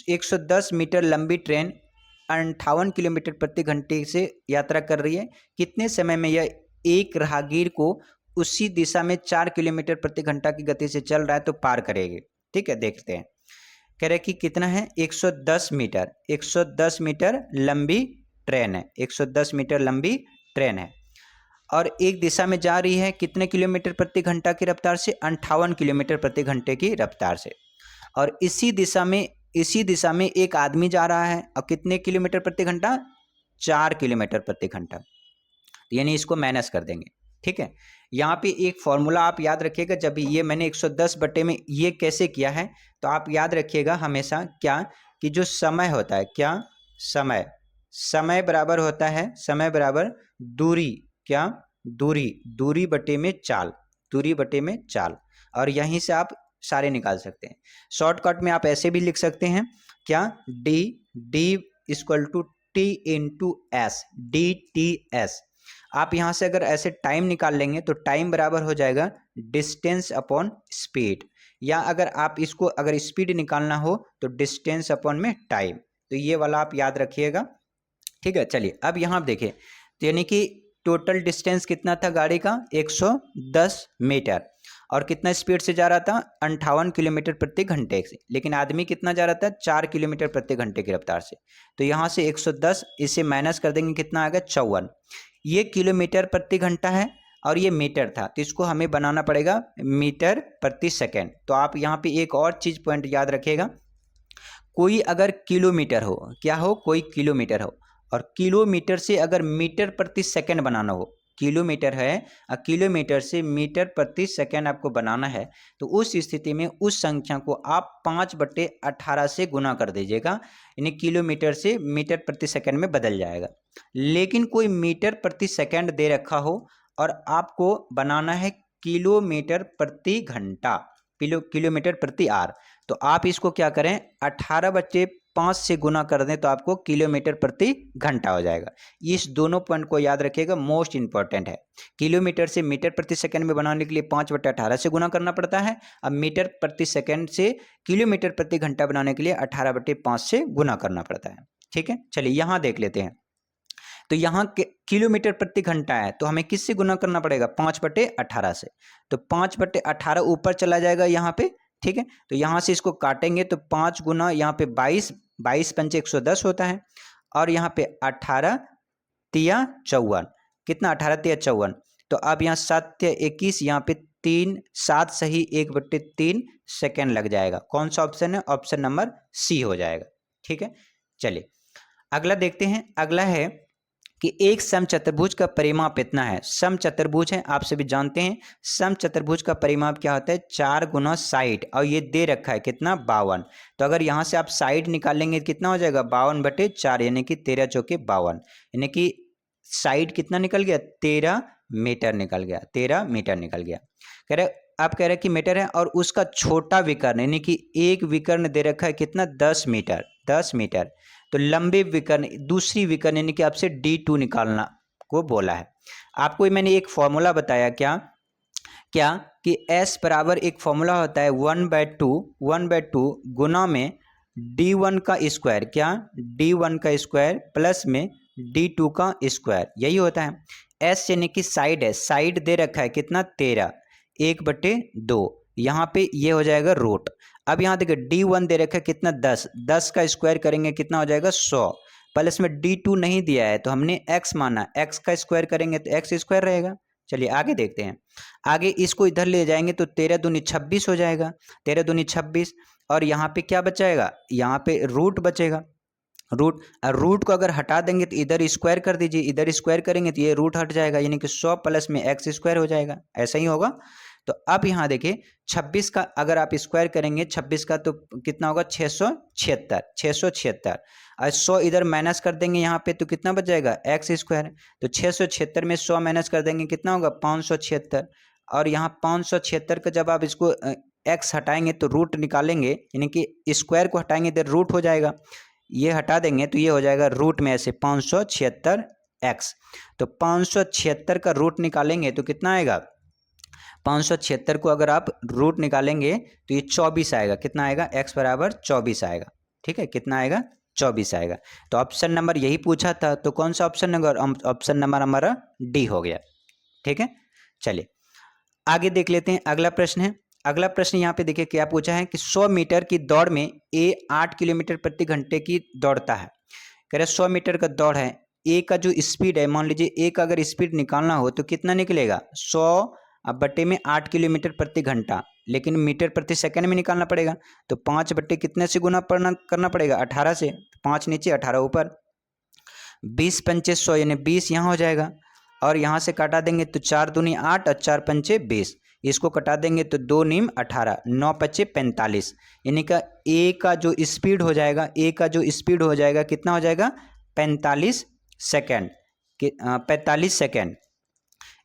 110 मीटर लंबी ट्रेन 58 किलोमीटर प्रति घंटे से यात्रा कर रही है, कितने समय में यह एक राहगीर को उसी दिशा में 4 किलोमीटर प्रति घंटा की गति से चल रहा है तो पार करेगी। ठीक है देखते हैं, कह रहे कि कितना है, 110 मीटर, 110 मीटर लंबी ट्रेन है, 110 मीटर लंबी ट्रेन है और एक दिशा में जा रही है कितने किलोमीटर प्रति घंटा की रफ्तार से, 58 किलोमीटर प्रति घंटे की रफ्तार से। और इसी दिशा में एक आदमी जा रहा है और कितने किलोमीटर प्रति घंटा, 4 किलोमीटर प्रति घंटा, यानी इसको माइनस कर देंगे। ठीक है, यहाँ पे एक फॉर्मूला आप याद रखिएगा, जब ये मैंने 110 बटे में ये कैसे किया है तो आप याद रखिएगा हमेशा क्या, कि जो समय होता है, क्या समय बराबर होता है, समय बराबर दूरी, क्या दूरी बटे में चाल, दूरी बटे में चाल, और यहीं से आप सारे निकाल सकते हैं। शॉर्टकट में आप ऐसे भी लिख सकते हैं, क्या D equal to T into S, DTS। आप यहाँ से अगर ऐसे टाइम निकाल लेंगे तो टाइम बराबर हो जाएगा डिस्टेंस अपॉन स्पीड, या अगर आप इसको अगर स्पीड निकालना हो तो डिस्टेंस अपॉन में टाइम, तो ये वाला आप याद रखिएगा। ठीक है, चलिए अब यहाँ देखिए, तो यानी कि टोटल डिस्टेंस कितना था गाड़ी का, 110 मीटर, और कितना स्पीड से जा रहा था, 58 किलोमीटर प्रति घंटे से, लेकिन आदमी कितना जा रहा था, 4 किलोमीटर प्रति घंटे की रफ्तार से। तो यहाँ से 110 इसे माइनस कर देंगे, कितना आएगा 54। ये किलोमीटर प्रति घंटा है और ये मीटर था, तो इसको हमें बनाना पड़ेगा मीटर प्रति सेकेंड। तो आप यहाँ पे एक और चीज़ पॉइंट याद रखिएगा, कोई अगर किलोमीटर हो, क्या हो, कोई किलोमीटर हो, और किलोमीटर से अगर मीटर प्रति सेकंड बनाना हो, किलोमीटर है और किलोमीटर से मीटर प्रति सेकंड आपको बनाना है, तो उस स्थिति में उस संख्या को आप 5/18 से गुना कर दीजिएगा, यानी किलोमीटर से मीटर प्रति सेकंड में बदल जाएगा। लेकिन कोई मीटर प्रति सेकंड दे रखा हो और आपको बनाना है किलोमीटर प्रति घंटा, किलोमीटर प्रति आवर, तो आप इसको क्या करें, 18 बटे 5 से गुना कर दें तो आपको किलोमीटर प्रति घंटा हो जाएगा। इस दोनों पॉइंट को याद रखिएगा, मोस्ट इंपॉर्टेंट है। किलोमीटर से मीटर प्रति सेकंड में बनाने के लिए 5/18 से गुना करना पड़ता है। अब मीटर प्रति सेकंड से किलोमीटर प्रति घंटा बनाने के लिए 18/5 से गुना करना पड़ता है। ठीक है, चलिए यहाँ देख लेते हैं। तो यहाँ किलोमीटर प्रति घंटा है तो हमें किससे गुना करना पड़ेगा? 5/18 से। तो 5/18 ऊपर चला जाएगा यहाँ पे। ठीक है, तो यहाँ से इसको काटेंगे तो 5 गुना यहाँ पे 22, 22 पंचे 110 होता है, और यहाँ पे 18 तिया 54, कितना? 18 तिया 54। तो अब यहाँ 7 तिया 21, यहाँ पे 3, 7 सही 1/3 सेकेंड लग जाएगा। कौन सा ऑप्शन है? ऑप्शन नंबर सी हो जाएगा। ठीक है, चलिए अगला देखते हैं। अगला है कि एक समचतुर्भुज का परिमाप इतना है। समचतुर्भुज है, आप सभी जानते हैं समचतुर्भुज का परिमाप क्या होता है? 4 गुना साइड, और ये दे रखा है कितना? 52। तो अगर यहाँ से आप साइड निकालेंगे कितना हो जाएगा? 52/4, यानी कि 13 चौके 52, यानी कि साइड कितना निकल गया? 13 मीटर निकल गया, 13 मीटर निकल गया। कह रहे आप कह रहे हैं कि मीटर है, और उसका छोटा विकर्ण यानी कि एक विकर्ण दे रखा है कितना? 10 मीटर, 10 मीटर। तो लंबे विकर्ण, दूसरी विकर्ण यानी कि आपसे D2 निकालना को बोला है। आपको मैंने एक फॉर्मूला बताया, क्या क्या कि S बराबर एक फॉर्मूला होता है 1/2 गुना में D1 का स्क्वायर, क्या? D1 का स्क्वायर प्लस में D2 का स्क्वायर, यही होता है। S यानी कि साइड है, साइड दे रखा है कितना? 13, 1/2, यहाँ पे ये हो जाएगा रूट। अब यहाँ देखिए D1 दे रखा है कितना? 10, 10 का स्क्वायर करेंगे कितना हो जाएगा? 100, प्लस में D2 नहीं दिया है तो हमने x माना, x का स्क्वायर करेंगे तो x स्क्वायर रहेगा। चलिए आगे देखते हैं। आगे इसको इधर ले जाएंगे तो 13 दूनी 26 हो जाएगा, 13 दूनी 26, और यहाँ पे क्या बचाएगा? यहाँ पे रूट बचेगा। रूट को अगर हटा देंगे तो इधर स्क्वायर कर दीजिए, इधर स्क्वायर करेंगे तो ये रूट हट जाएगा, यानी कि 100 प्लस में x स्क्वायर हो जाएगा, ऐसा ही होगा। तो अब यहाँ देखिए 26 का अगर आप स्क्वायर करेंगे 26 का तो कितना होगा? 676, 676, और 100 इधर माइनस कर देंगे यहाँ पे तो कितना बच जाएगा? x square. तो 676 में 100 माइनस कर देंगे कितना होगा? 576, और यहाँ 576 का जब आप इसको x हटाएंगे तो रूट निकालेंगे, यानी कि स्क्वायर को हटाएंगे तो रूट हो जाएगा, ये हटा देंगे तो ये हो जाएगा रूट में ऐसे 576x। तो 576 का रूट निकालेंगे तो कितना आएगा? 576 को अगर आप रूट निकालेंगे तो ये 24 आएगा। कितना आएगा? x बराबर 24 आएगा। ठीक है, कितना आएगा? 24 आएगा। तो ऑप्शन नंबर यही पूछा था, तो कौन सा ऑप्शन नंबर? ऑप्शन नंबर हमारा डी हो गया। ठीक है, चलिए आगे देख लेते हैं। अगला प्रश्न है। अगला प्रश्न यहाँ पे देखिए क्या पूछा है कि 100 मीटर की दौड़ में ए 8 किलोमीटर प्रति घंटे की दौड़ता है। कह रहे 100 मीटर का दौड़ है, ए का जो स्पीड है, मान लीजिए ए का अगर स्पीड निकालना हो तो कितना निकलेगा? 100/8 किलोमीटर प्रति घंटा, लेकिन मीटर प्रति सेकंड में निकालना पड़ेगा। तो 5 बट्टे कितने से गुना करना पड़ेगा? 18 से। 5 नीचे 18 ऊपर, 20 पंचे 100 यानी 20 यहाँ हो जाएगा, और यहाँ से काटा देंगे तो 4 दूनी 8 और 4 पंचे 20, इसको कटा देंगे तो 2 नीम 18, 9 पच्चे 45, यानी का ए का जो स्पीड हो जाएगा, ए का जो स्पीड हो जाएगा कितना हो जाएगा? 45 सेकेंड, 45 सेकेंड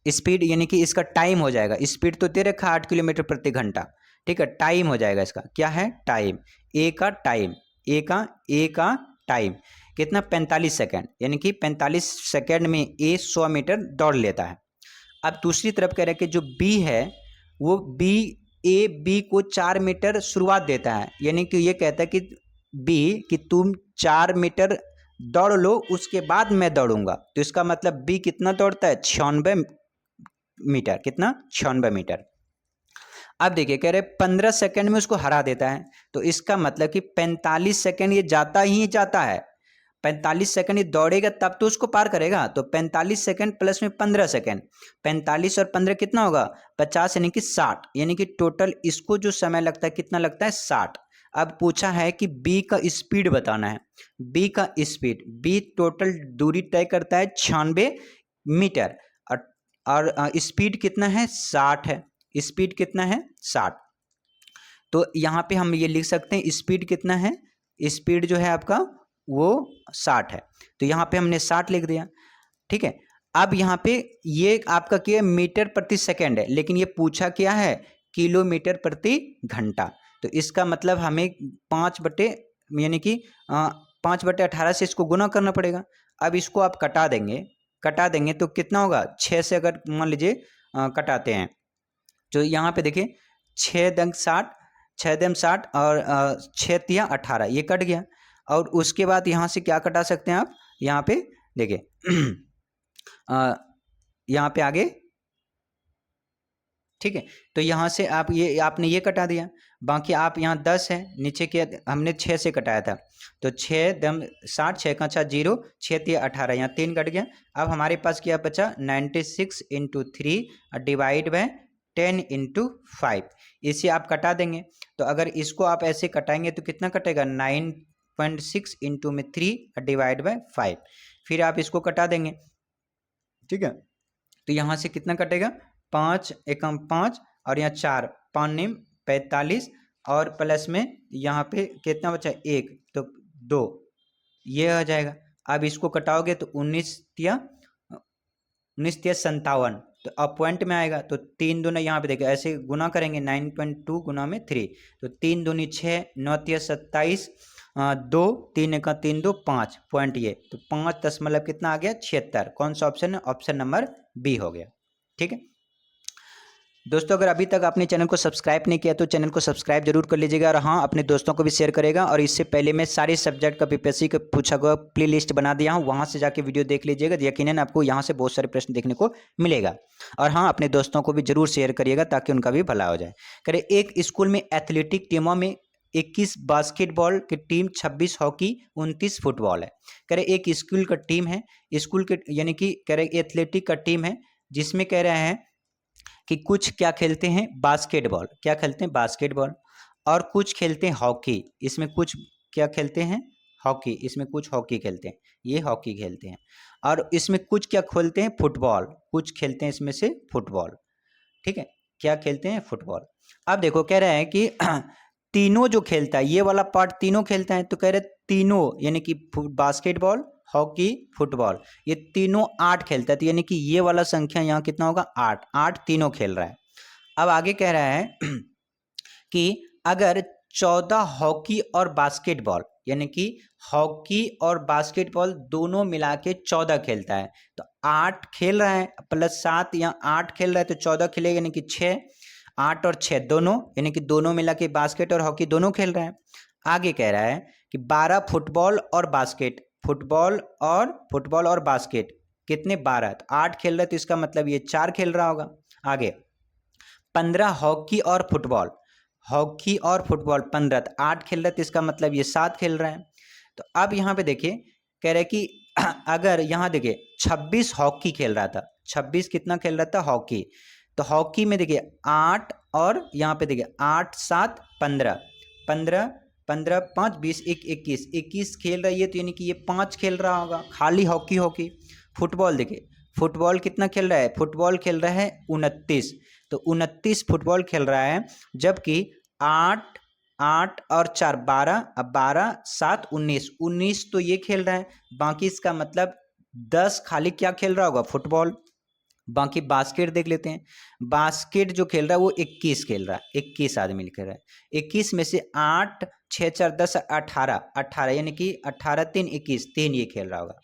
स्पीड, यानी कि इसका टाइम हो जाएगा। स्पीड तो दे रखा 8 किलोमीटर प्रति घंटा, ठीक है, टाइम हो जाएगा इसका, क्या है? टाइम, ए का टाइम, ए का टाइम कितना? 45 सेकेंड, यानी कि 45 सेकेंड में ए 100 मीटर दौड़ लेता है। अब दूसरी तरफ कह रहे हैं कि जो बी है वो बी को 4 मीटर शुरुआत देता है, यानी कि ये कहता है कि बी कि तुम 4 मीटर दौड़ लो उसके बाद मैं दौड़ूंगा। तो इसका मतलब बी कितना दौड़ता है? 96 मीटर। कितना? 96 मीटर। अब देखिए कह रहे 15 सेकंड में उसको हरा देता है, तो इसका मतलब कि 45 सेकंड ये जाता ही जाता है। 45 सेकंड ये दौड़ेगा तब तो उसको पार करेगा। तो 45 सेकंड प्लस में 15 सेकंड, 45 और 15 कितना होगा? 50, यानी कि 60, यानी कि टोटल इसको जो समय लगता है कितना लगता है? 60। अब पूछा है कि बी का स्पीड बताना है। बी का स्पीड, बी टोटल दूरी तय करता है 96 मीटर, और स्पीड कितना है? 60 है। स्पीड कितना है? 60। तो यहाँ पे हम ये लिख सकते हैं स्पीड कितना है? स्पीड जो है आपका वो 60 है, तो यहाँ पे हमने 60 लिख दिया। ठीक है, अब यहाँ पे ये आपका क्या है? मीटर प्रति सेकंड है, लेकिन ये पूछा क्या है? किलोमीटर प्रति घंटा। तो इसका मतलब हमें 5 बटे यानी कि 5/18 से इसको गुना करना पड़ेगा। अब इसको आप कटा देंगे तो कितना होगा, 6 से अगर मान लीजिए कटाते हैं तो यहाँ पे देखिए 6 दम 60 और 6 तिया 18 ये कट गया। और उसके बाद यहाँ से क्या कटा सकते हैं आप, यहाँ पे देखिए यहाँ पे आगे, ठीक है। तो यहाँ से आप ये आपने ये कटा दिया, बाकी आप यहाँ 10 है नीचे के हमने 6 से कटाया था, तो 6 दम 60, 6 का 6 0, 6 तिया 18, यहाँ 3 कट गया। अब हमारे पास क्या बचा, 96 इंटू 3 डिवाइड बाय 10 इंटू 5, इसे आप कटा देंगे। तो अगर इसको आप ऐसे कटाएंगे तो कितना कटेगा, 9.6 इंटू में 3 डिवाइड बाय 5, फिर आप इसको कटा देंगे, ठीक है। तो यहाँ से कितना कटेगा, 5 एकम 5 और यहाँ 4, 5 निम 45 और प्लस में यहाँ पे कितना बचा, 1 तो 2, ये आ जाएगा। अब इसको कटाओगे तो 19 तिया 57, तो अब पॉइंट में आएगा। तो 3 दूना यहाँ पे देखिए ऐसे गुना करेंगे, 9.2 गुना में 3, तो 3 दूनी 6, 9 तिया 27, 2 3 का 3 2 5 पॉइंट, ये तो 5 कितना आ गया, 76। कौन सा ऑप्शन है, ऑप्शन नंबर बी हो गया, ठीक है। दोस्तों अगर अभी तक आपने चैनल को सब्सक्राइब नहीं किया तो चैनल को सब्सक्राइब जरूर कर लीजिएगा, और हाँ अपने दोस्तों को भी शेयर करेगा। और इससे पहले मैं सारे सब्जेक्ट का बीपीएससी का पूछा हुआ प्ले लिस्ट बना दिया हूँ, वहाँ से जाके वीडियो देख लीजिएगा, यकीनन आपको यहाँ से बहुत सारे प्रश्न देखने को मिलेगा। और हाँ अपने दोस्तों को भी जरूर शेयर करिएगा ताकि उनका भी भला हो जाए। करें, एक स्कूल में एथलेटिक टीमों में 21 बास्केटबॉल की टीम, 26 हॉकी, 29 फुटबॉल है। कह रहे एक स्कूल का टीम है, स्कूल के यानी कि कह रहे एथलेटिक का टीम है, जिसमें कह रहे हैं कि कुछ क्या खेलते हैं, बास्केटबॉल, क्या खेलते हैं, बास्केटबॉल, और कुछ खेलते हैं हॉकी, इसमें कुछ क्या खेलते हैं, हॉकी, इसमें कुछ हॉकी खेलते हैं, ये हॉकी खेलते हैं। और इसमें कुछ क्या खेलते हैं, फुटबॉल, कुछ खेलते हैं इसमें से फुटबॉल, ठीक है, क्या खेलते हैं, फुटबॉल। अब देखो कह रहे हैं कि तीनों जो खेलता है, ये वाला पार्ट तीनों खेलता है, तो कह रहे तीनों यानी कि बास्केटबॉल, हॉकी, फुटबॉल, ये तीनों 8 खेलता है, तो यानी कि ये वाला संख्या यहाँ कितना होगा, 8, 8 तीनों खेल रहा है। अब आगे कह रहा है कि अगर 14 हॉकी और बास्केटबॉल, यानी कि हॉकी और बास्केटबॉल दोनों मिला के 14 खेलता है, तो 8 खेल रहा है प्लस 7, यहाँ 8 खेल रहा है तो 14 खेलेगा, यानी कि 6, 8 और 6 दोनों, यानी कि दोनों मिला के बास्केट और हॉकी दोनों खेल रहा है। आगे कह रहा है कि 12 फुटबॉल और बास्केट, फुटबॉल और बास्केट कितने, 12, तो 8 खेल रहा है तो इसका मतलब ये 4 खेल रहा होगा। आगे 15 हॉकी और फुटबॉल, 15, तो 8 खेल रहा है तो इसका मतलब ये 7 खेल रहा है। तो अब यहाँ पे देखिए कह रहे कि अगर यहाँ देखिए 26 हॉकी खेल रहा था, 26 कितना खेल रहा था, हॉकी, तो हॉकी में देखिए 8 और यहाँ पे देखिए 8 7 15, 15 15 5 20 21 खेल रहा है ये, तो यानी कि ये 5 खेल रहा होगा खाली हॉकी। फुटबॉल देखिए, फुटबॉल कितना खेल रहा है, फुटबॉल खेल रहा है 29, तो 29 फुटबॉल खेल रहा है, जबकि 8 8 और 4 12, अब 12 7 19 तो ये खेल रहा है, बाकी इसका मतलब 10 खाली क्या खेल रहा होगा, फुटबॉल। बाकी बास्केट देख लेते हैं, बास्केट जो खेल रहा है वो 21 खेल रहा है, 21 आदमी खेल रहा है, 21 में से 8 6 4 10 18 यानी कि 18 3 21, 3 ये खेल रहा होगा।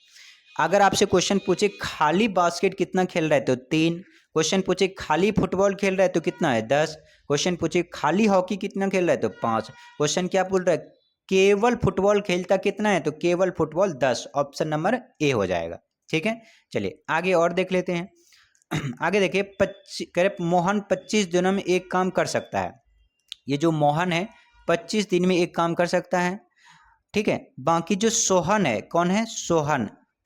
अगर आपसे क्वेश्चन पूछे खाली बास्केट कितना खेल रहा है तो 3, क्वेश्चन पूछे खाली फुटबॉल खेल रहा है तो कितना है 10, क्वेश्चन पूछे खाली हॉकी कितना खेल रहा है तो 5, क्वेश्चन क्या बोल रहा है, केवल फुटबॉल खेलता कितना है, तो केवल फुटबॉल 10, ऑप्शन नंबर ए हो जाएगा, ठीक है। चलिए आगे और देख लेते हैं। आगे देखिए मोहन 25 दिनों में एक काम कर सकता है, ये जो मोहन है 25 दिन में एक काम कर सकता है, ठीक है। बाकी जो सोहन है, कौन है,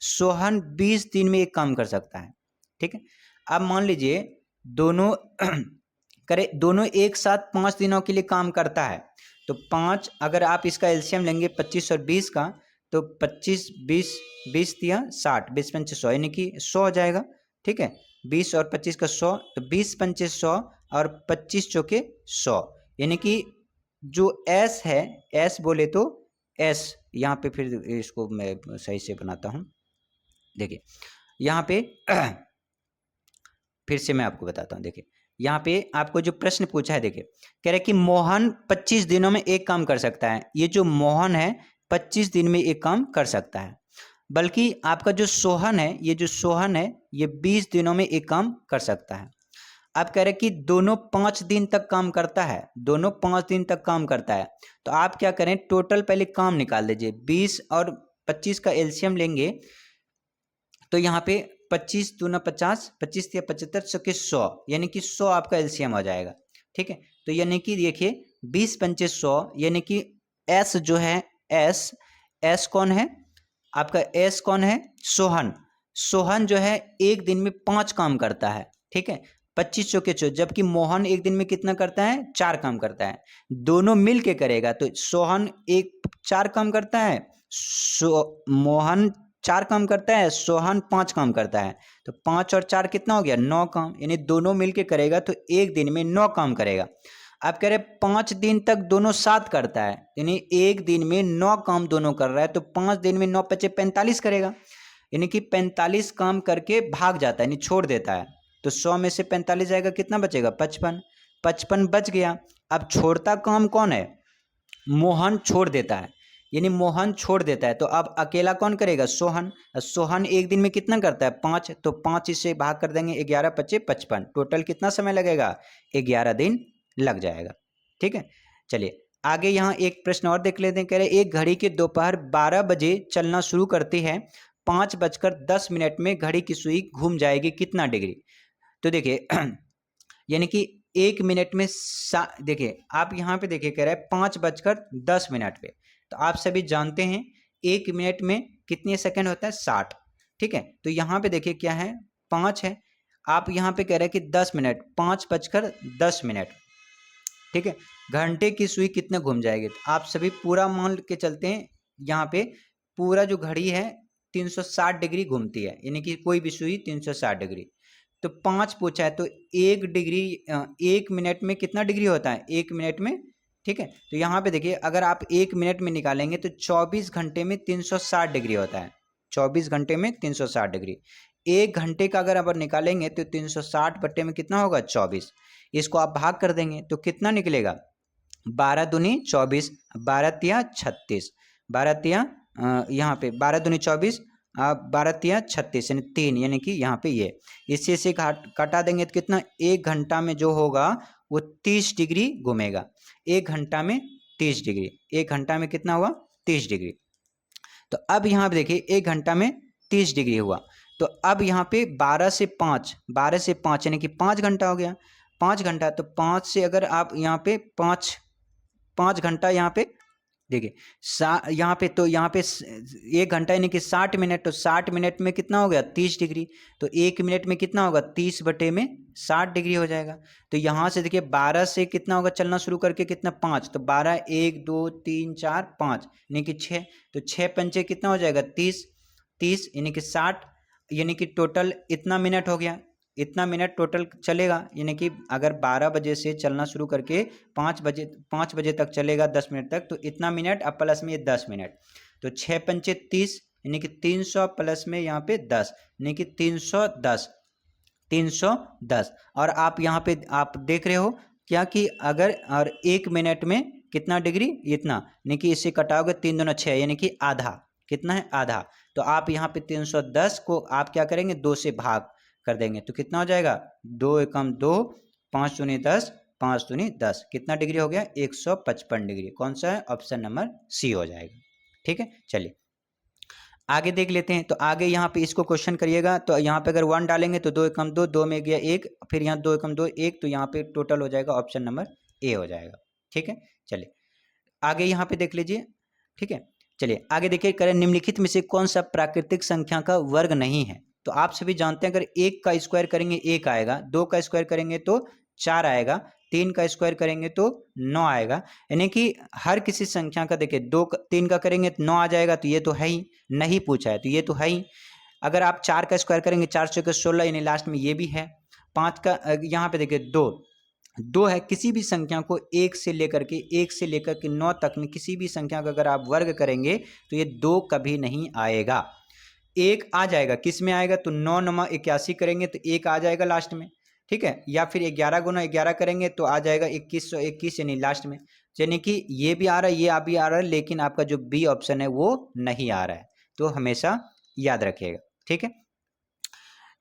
सोहन 20 दिन में एक काम कर सकता है, ठीक है। अब मान लीजिए दोनों दोनों एक साथ 5 दिनों के लिए काम करता है, तो 5 अगर आप इसका एलसीएम लेंगे 25 और 20 का, तो 25 20 दिया 60, 20 5 100 यानी कि 100 हो जाएगा, ठीक है। 20 और 25 का 100, तो 20 5 100 और 25 चौके 100, यानी कि जो एस है, एस बोले तो एस, यहाँ पे फिर इसको मैं सही से बनाता हूँ, देखिए यहाँ पे फिर से मैं आपको बताता हूँ, देखिए यहाँ पे आपको जो प्रश्न पूछा है देखिए, कह रहे कि मोहन 25 दिनों में एक काम कर सकता है। ये जो मोहन है 25 दिन में एक काम कर सकता है, बल्कि आपका जो सोहन है, ये जो सोहन है ये 20 दिनों में एक काम कर सकता है। आप कह रहे कि दोनों 5 दिन तक काम करता है, दोनों 5 दिन तक काम करता है। तो आप क्या करें, टोटल पहले काम निकाल दीजिए। 20 और 25 का एलसीएम लेंगे तो यहाँ पे 25 दूना 50, 25 या 75, 100 के 100, यानी कि 100 आपका एलसीएम हो जाएगा। ठीक है, तो यानी कि देखिए 20 पंचे 100, यानी कि एस जो है, एस कौन है आपका, एस कौन है, सोहन। सोहन जो है एक दिन में 5 काम करता है। ठीक है, 25 चौके 100, जबकि मोहन एक दिन में कितना करता है, 4 काम करता है। दोनों मिल के करेगा तो सोहन 4 काम करता है, मोहन 4 काम करता है, सोहन 5 काम करता है। तो 5 और 4 कितना हो गया, 9 काम, यानी दोनों मिलके करेगा तो एक दिन में 9 काम करेगा। आप कह रहे 5 दिन तक दोनों साथ करता है, यानी एक दिन में 9 काम दोनों कर रहा है, तो 5 दिन में 9 पचे 45 करेगा, यानी कि 45 काम करके भाग जाता है, यानी छोड़ देता है। तो 100 में से 45 जाएगा, कितना बचेगा, 55। 55 बच गया। अब छोड़ता काम कौन है, मोहन छोड़ देता है, यानी मोहन छोड़ देता है। तो अब अकेला कौन करेगा, सोहन। सोहन एक दिन में कितना करता है, 5, तो 5 इससे भाग कर देंगे, 11 पचे 55, टोटल कितना समय लगेगा, 11 दिन लग जाएगा। ठीक है, चलिए आगे यहाँ एक प्रश्न और देख लेते हैं। कह रहे एक घड़ी के दोपहर 12 बजे चलना शुरू करती है, 5:10 में घड़ी की सुई घूम जाएगी कितना डिग्री। तो देखिए यानी कि 1 मिनट में देखिए आप यहाँ पे देखिए, कह रहा है 5:10 पे। तो आप सभी जानते हैं 1 मिनट में कितने सेकंड होता है, 60। ठीक है, तो यहाँ पे देखिए क्या है, 5 है। आप यहाँ पे कह रहे हैं कि 10 मिनट, 5:10। ठीक है, घंटे की सुई कितने घूम जाएगी, तो आप सभी पूरा मान के चलते हैं। यहाँ पे पूरा जो घड़ी है 360 डिग्री घूमती है, यानी कि कोई भी सुई 360 डिग्री। तो 5 पूछा है, तो 1 डिग्री 1 मिनट में कितना डिग्री होता है, 1 मिनट में। ठीक है, तो यहाँ पे देखिए अगर आप 1 मिनट में निकालेंगे तो 24 घंटे में 360 डिग्री होता है, 24 घंटे में 360 डिग्री। 1 घंटे का अगर आप निकालेंगे तो 360 बट्टे में कितना होगा, 24। इसको आप भाग कर देंगे तो कितना निकलेगा, 12 दूनी 24, 12 तिया 36, 12 तिया यहाँ पे 12 दूनी 24, 12 तिया 36, यानी 3, यानी कि यहाँ पे ये इससे से काटा देंगे तो कितना, 1 घंटा में जो होगा वो 30 डिग्री घूमेगा। 1 घंटा में 30 डिग्री, 1 घंटा में कितना हुआ, 30 डिग्री। तो अब यहाँ पे देखिए 1 घंटा में 30 डिग्री हुआ, तो अब यहाँ पे 12 से 5 यानी कि 5 घंटा हो गया। 5 घंटा, तो 5 से अगर आप यहाँ पे 5 घंटा यहाँ पे देखिए यहाँ पे, तो यहाँ पे 1 घंटा यानी कि 60 मिनट, तो 60 मिनट में कितना हो गया, 30 डिग्री। तो 1 मिनट में कितना होगा, 30 बटे में 60 डिग्री हो जाएगा। तो यहाँ से देखिए 12 से कितना होगा चलना शुरू करके, कितना, 5, तो 12, 1 2 3 4 5 यानी कि 6, तो 6 पंचे कितना हो जाएगा, 30 यानी कि 60, यानी कि टोटल इतना मिनट हो गया, इतना मिनट टोटल चलेगा। यानी कि अगर 12 बजे से चलना शुरू करके 5 बजे तक चलेगा 10 मिनट तक, तो इतना मिनट अब प्लस में 10 मिनट, तो 6 पंचे 30 यानी कि 300 प्लस में यहाँ पे 10 यानी कि 310। और आप यहाँ पे आप देख रहे हो क्या कि अगर और 1 मिनट में कितना डिग्री, इतना, यानी कि इससे कटाओगे 3 दूना 6 यानी कि आधा, कितना है, आधा। तो आप यहाँ पे 310 को आप क्या करेंगे, 2 से भाग कर देंगे तो कितना हो जाएगा, 2 एकम 2, 5 दूनी 10, 5 दूनी 10, कितना डिग्री हो गया, 155 डिग्री। कौन सा है, ऑप्शन नंबर सी हो जाएगा। ठीक है, चलिए आगे देख लेते हैं। तो आगे यहाँ पे इसको क्वेश्चन करिएगा, तो यहाँ पे अगर 1 डालेंगे तो 2 एकम 2, 2 में गया 1, फिर यहाँ 2 एकम 2 1, तो यहाँ पे टोटल हो जाएगा ऑप्शन नंबर ए हो जाएगा। ठीक है, चलिए आगे यहाँ पे देख लीजिए। ठीक है, चलिए आगे देखिए, करें निम्नलिखित में से कौन सा प्राकृतिक संख्या का वर्ग नहीं है। तो आप सभी जानते हैं अगर 1 का स्क्वायर करेंगे 1 आएगा, 2 का स्क्वायर करेंगे तो 4 आएगा, 3 का स्क्वायर करेंगे तो 9 आएगा। यानी कि हर किसी संख्या का देखिए 3 का करेंगे तो 9 आ जाएगा, तो ये तो है ही, नहीं पूछा है तो ये तो है ही। अगर आप 4 का स्क्वायर करेंगे 4 चौके 16, यानी लास्ट में ये भी है। 5 का यहाँ पे देखिए 2 है। किसी भी संख्या को 1 से लेकर के 9 तक में किसी भी संख्या का अगर आप वर्ग करेंगे तो ये 2 कभी नहीं आएगा। 1 आ जाएगा, किस में आएगा, तो 9 9 81 करेंगे तो 1 आ जाएगा लास्ट में। ठीक है, या फिर 11 गुना 11 करेंगे तो आ जाएगा 2121, यानी लास्ट में, यानी कि ये भी आ रहा है, ये आप भी आ रहा है, लेकिन आपका जो बी ऑप्शन है वो नहीं आ रहा है, तो हमेशा याद रखिएगा। ठीक है,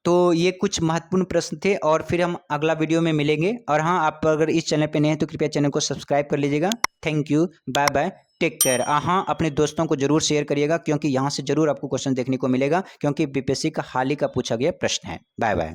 तो ये कुछ महत्वपूर्ण प्रश्न थे और फिर हम अगला वीडियो में मिलेंगे। और हाँ, आप अगर इस चैनल पे नए हैं तो कृपया चैनल को सब्सक्राइब कर लीजिएगा। Thank you, bye bye, take care. हाँ, अपने दोस्तों को जरूर शेयर करिएगा, क्योंकि यहाँ से जरूर आपको क्वेश्चन देखने को मिलेगा, क्योंकि बीपीएससी का हाल ही का पूछा गया प्रश्न है। Bye bye.